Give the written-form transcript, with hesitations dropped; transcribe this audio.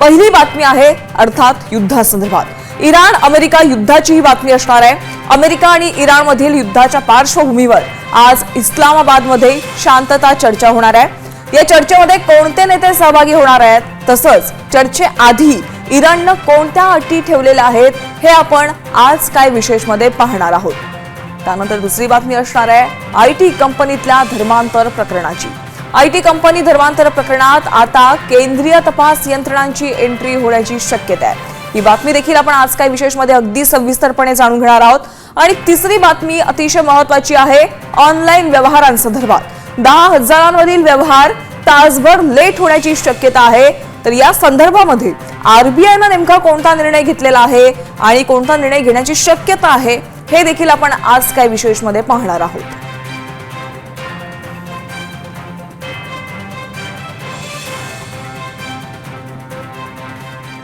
पहिली बातमी आहे अर्थात युद्धासंदर्भात। इराण अमेरिका युद्धाची ही बातमी असणार आहे। अमेरिका आणि इराण मधील युद्धाच्या पार्श्वभूमीवर आज इस्लामाबादमध्ये शांतता चर्चा होणार आहे। या चर्चेमध्ये कोणते नेते सहभागी होणार आहेत, तसंच चर्चेआधी इराणने कोणत्या अटी ठेवलेल्या आहेत हे आपण आज काय विशेषमध्ये पाहणार आहोत। त्यानंतर दुसरी बातमी असणार आहे आयटी कंपनीतल्या धर्मांतर प्रकरणाची। आयटी कंपनी धर्मांतर प्रकरणात आता केंद्रीय तपास यंत्रणांची एंट्री होण्याची शक्यता आहे। ही बातमी देखील आपण आज काय विशेषमध्ये अगदी सविस्तरपणे जाणून घेणार आहोत। आणि तिसरी बातमी अतिशय महत्त्वाची आहे ऑनलाईन व्यवहारांसंदर्भात। 10,000 व्यवहार तासभर लेट होण्याची शक्यता आहे। तर या संदर्भामध्ये आरबीआयने नेमका कोणता निर्णय घेतलेला आहे आणि कोणता निर्णय घेण्याची शक्यता आहे हे देखील आपण आज काय विशेषमध्ये पाहणार आहोत।